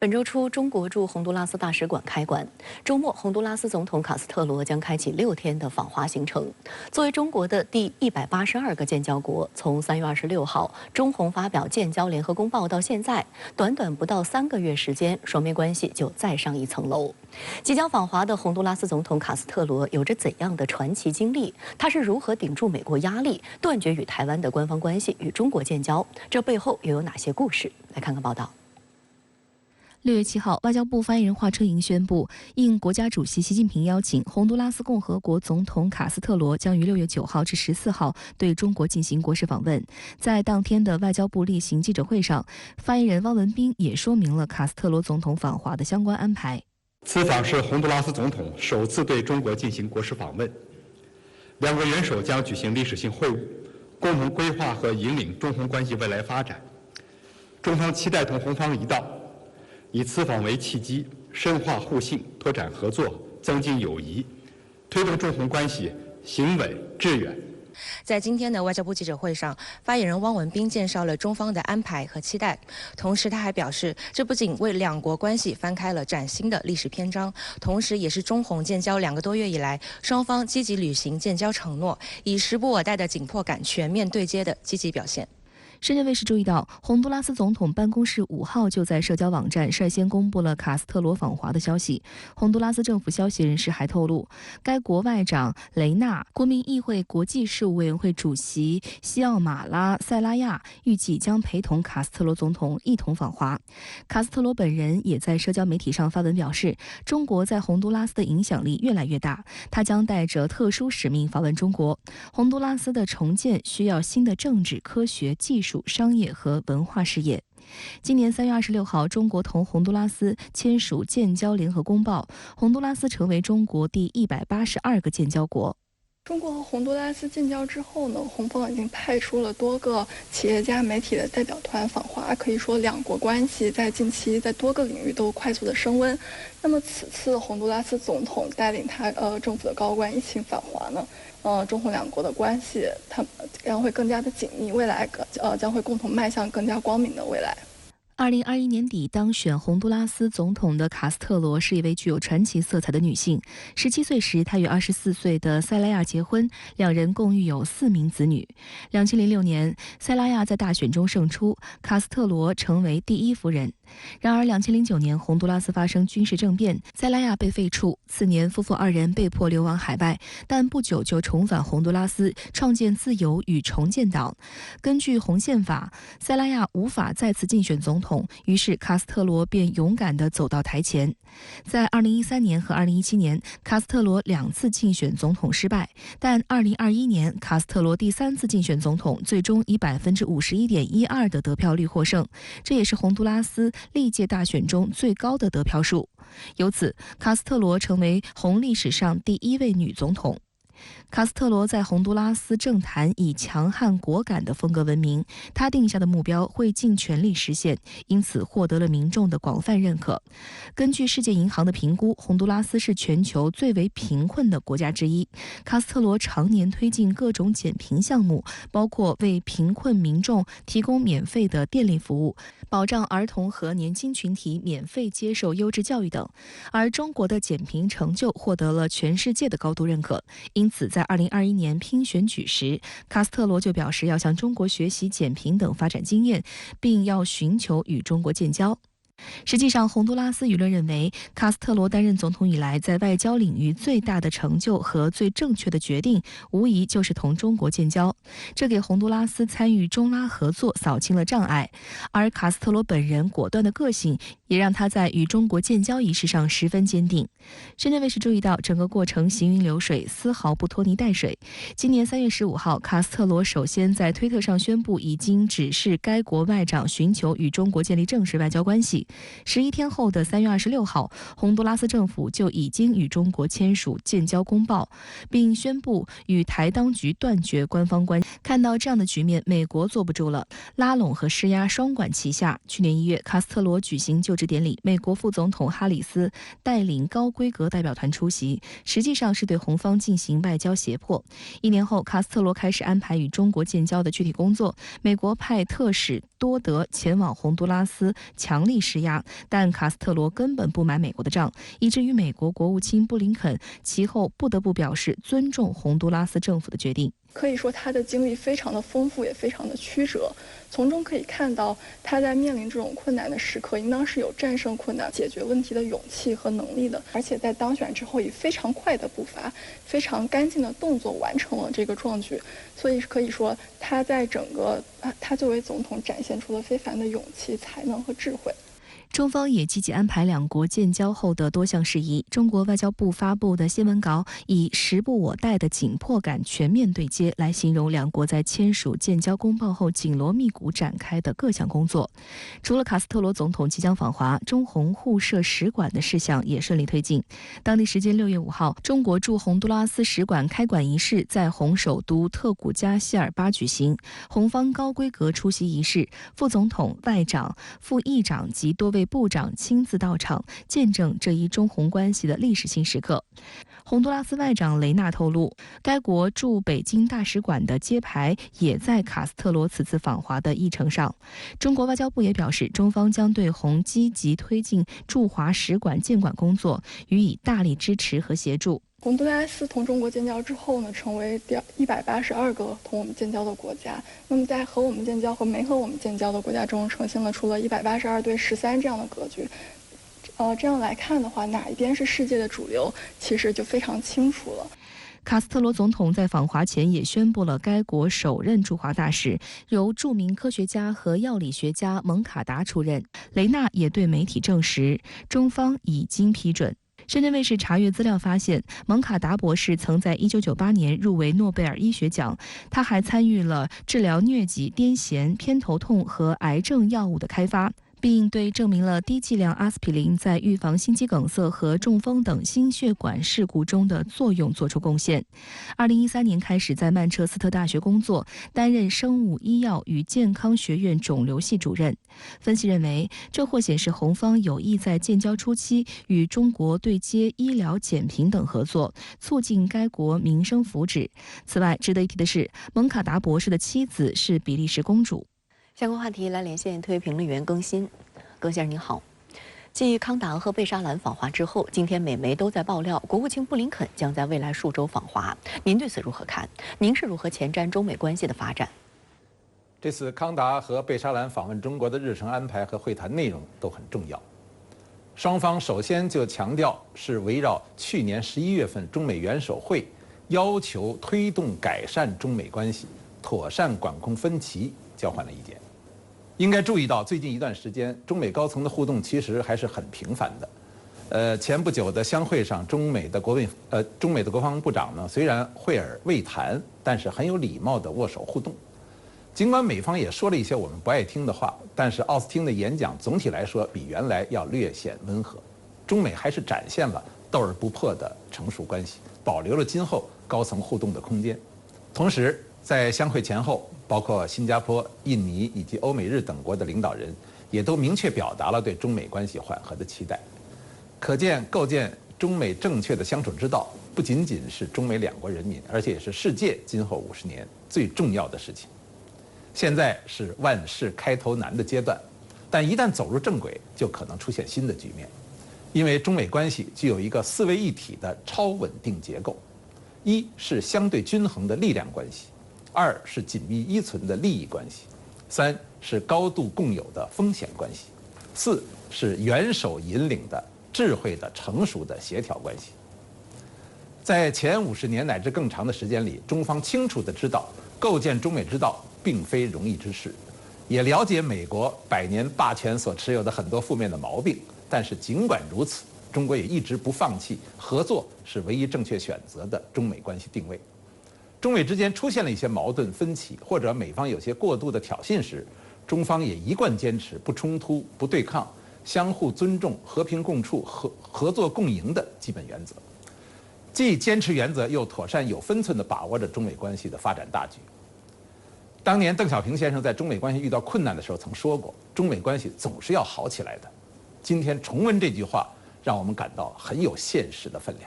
本周初，中国驻洪都拉斯大使馆开馆。周末，洪都拉斯总统卡斯特罗将开启6天的访华行程。作为中国的第182个建交国，从3月26号中洪发表建交联合公报到现在，短短不到3个月时间，双边关系就再上一层楼。即将访华的洪都拉斯总统卡斯特罗有着怎样的传奇经历？他是如何顶住美国压力，断绝与台湾的官方关系，与中国建交？这背后又有哪些故事？来看看报道。6月7号，外交部发言人华春莹宣布，应国家主席习近平邀请，洪都拉斯共和国总统卡斯特罗将于6月9号至14号对中国进行国事访问。在当天的外交部例行记者会上，发言人汪文斌也说明了卡斯特罗总统访华的相关安排。此访是洪都拉斯总统首次对中国进行国事访问，两国元首将举行历史性会晤，共同规划和引领中洪关系未来发展。中方期待同洪方一道，以此访为契机，深化互信，拓展合作，增进友谊，推动中洪关系行稳致远。在今天的外交部记者会上，发言人汪文斌介绍了中方的安排和期待，同时他还表示，这不仅为两国关系翻开了崭新的历史篇章，同时也是中洪建交2个多月以来，双方积极履行建交承诺，以时不我待的紧迫感全面对接的积极表现。深圳卫视注意到，洪都拉斯总统办公室5号就在社交网站率先公布了卡斯特罗访华的消息。洪都拉斯政府消息人士还透露，该国外长雷纳、国民议会国际事务委员会主席西奥马拉塞拉亚预计将陪同卡斯特罗总统一同访华。卡斯特罗本人也在社交媒体上发文表示，中国在洪都拉斯的影响力越来越大，他将带着特殊使命访问中国。洪都拉斯的重建需要新的政治、科学、技术、商业和文化事业。今年3月26号，中国同洪都拉斯签署建交联合公报，洪都拉斯成为中国第182个建交国。中国和洪都拉斯建交之后呢，洪方已经派出了多个企业家、媒体的代表团访华，可以说两国关系在近期在多个领域都快速的升温。那么此次洪都拉斯总统带领他政府的高官一起访华呢，中洪两国的关系将会更加的紧密，未来将会共同迈向更加光明的未来。2021年底当选洪都拉斯总统的卡斯特罗是一位具有传奇色彩的女性。17岁时，她与24岁的塞拉亚结婚，两人共育有4名子女。2006年，塞拉亚在大选中胜出，卡斯特罗成为第1夫人。然而2009年，洪都拉斯发生军事政变，塞拉亚被废黜。次年，夫妇2人被迫流亡海外，但不久就重返洪都拉斯，创建自由与重建党。根据洪宪法，塞拉亚无法再次竞选总统，于是卡斯特罗便勇敢地走到台前。在2013年和2017年，卡斯特罗2次竞选总统失败，但2021年卡斯特罗第3次竞选总统，最终以51.12%的得票率获胜，这也是洪都拉斯历届大选中最高的得票数。由此，卡斯特罗成为洪历史上第1位女总统。卡斯特罗在洪都拉斯政坛以强悍果敢的风格闻名，他定下的目标会尽全力实现，因此获得了民众的广泛认可。根据世界银行的评估，洪都拉斯是全球最为贫困的国家之一。卡斯特罗常年推进各种减贫项目，包括为贫困民众提供免费的电力服务，保障儿童和年轻群体免费接受优质教育等。而中国的减贫成就获得了全世界的高度认可，因此在2021年拼选举时，卡斯特罗就表示要向中国学习减贫等发展经验，并要寻求与中国建交。实际上，洪都拉斯舆论认为，卡斯特罗担任总统以来，在外交领域最大的成就和最正确的决定，无疑就是同中国建交。这给洪都拉斯参与中拉合作扫清了障碍，而卡斯特罗本人果断的个性，也让他在与中国建交一事上十分坚定。深圳卫视注意到，整个过程行云流水，丝毫不拖泥带水。今年3月15号，卡斯特罗首先在推特上宣布，已经指示该国外长寻求与中国建立正式外交关系。11天后的3月26号，洪都拉斯政府就已经与中国签署建交公报，并宣布与台当局断绝官方关系。看到这样的局面，美国坐不住了，拉拢和施压双管齐下。去年1月，卡斯特罗举行就职典礼，美国副总统哈里斯带领高规格代表团出席，实际上是对洪方进行外交胁迫。1年后，卡斯特罗开始安排与中国建交的具体工作，美国派特使多德前往洪都拉斯，强力施施压，但卡斯特罗根本不买美国的账，以至于美国国务卿布林肯其后不得不表示尊重洪都拉斯政府的决定。可以说他的经历非常的丰富，也非常的曲折，从中可以看到他在面临这种困难的时刻，应当是有战胜困难、解决问题的勇气和能力的。而且在当选之后，以非常快的步伐、非常干净的动作完成了这个壮举，所以可以说他在整个他作为总统展现出了非凡的勇气、才能和智慧。中方也积极安排两国建交后的多项事宜。中国外交部发布的新闻稿以时不我待的紧迫感全面对接来形容两国在签署建交公报后紧锣密鼓展开的各项工作。除了卡斯特罗总统即将访华，中洪互设使馆的事项也顺利推进。当地时间6月5号，中国驻洪都拉斯使馆开馆仪式在洪首都特古加希尔巴举行，洪方高规格出席仪式，副总统、外长、副议长及多位部长亲自到场，见证这一中洪关系的历史性时刻。洪都拉斯外长雷纳透露，该国驻北京大使馆的揭牌也在卡斯特罗此次访华的议程上。中国外交部也表示，中方将对洪积极推进驻华使馆建馆工作予以大力支持和协助。洪都拉斯同中国建交之后呢，成为第182个同我们建交的国家。那么在和我们建交和没和我们建交的国家中，呈现了除了182对13这样的格局。这样来看的话，哪一边是世界的主流，其实就非常清楚了。卡斯特罗总统在访华前也宣布了该国首任驻华大使由著名科学家和药理学家蒙卡达出任。雷纳也对媒体证实，中方已经批准。深圳卫视查阅资料发现，蒙卡达博士曾在1998年入围诺贝尔医学奖，他还参与了治疗疟疾、癫痫、偏头痛和癌症药物的开发，并对证明了低剂量阿司匹林在预防心肌梗塞和中风等心血管事故中的作用作出贡献。2013年开始在曼彻斯特大学工作，担任生物医药与健康学院肿瘤系主任。分析认为，这或显示洪方有意在建交初期与中国对接医疗减贫等合作，促进该国民生福祉。此外，值得一提的是，蒙卡达博士的妻子是比利时公主。相关话题来连线特约评论员更新。更先生您好，继康达和贝沙兰访华之后，今天美媒都在爆料，国务卿布林肯将在未来数周访华。您对此如何看？您是如何前瞻中美关系的发展？这次康达和贝沙兰访问中国的日程安排和会谈内容都很重要。双方首先就强调是围绕去年11月份中美元首会要求推动改善中美关系、妥善管控分歧交换了意见。应该注意到，最近一段时间，中美高层的互动其实还是很频繁的。前不久的相会上，中美的国防部长呢，虽然会而未谈，但是很有礼貌的握手互动。尽管美方也说了一些我们不爱听的话，但是奥斯汀的演讲总体来说比原来要略显温和。中美还是展现了斗而不破的成熟关系，保留了今后高层互动的空间。同时，在相会前后，包括新加坡、印尼以及欧美日等国的领导人也都明确表达了对中美关系缓和的期待。可见，构建中美正确的相处之道，不仅仅是中美两国人民，而且也是世界今后50年最重要的事情。现在是万事开头难的阶段，但一旦走入正轨，就可能出现新的局面。因为中美关系具有一个4位一体的超稳定结构：一是相对均衡的力量关系；2是紧密依存的利益关系；3是高度共有的风险关系；4是元首引领的智慧的成熟的协调关系。在前50年乃至更长的时间里，中方清楚地知道构建中美之道并非容易之事，也了解美国100年霸权所持有的很多负面的毛病。但是尽管如此，中国也一直不放弃合作是唯一正确选择的中美关系定位。中美之间出现了一些矛盾分歧，或者美方有些过度的挑衅时，中方也一贯坚持不冲突、不对抗、相互尊重、和平共处、合作共赢的基本原则，既坚持原则，又妥善有分寸地把握着中美关系的发展大局。当年邓小平先生在中美关系遇到困难的时候曾说过，中美关系总是要好起来的。今天重温这句话，让我们感到很有现实的分量。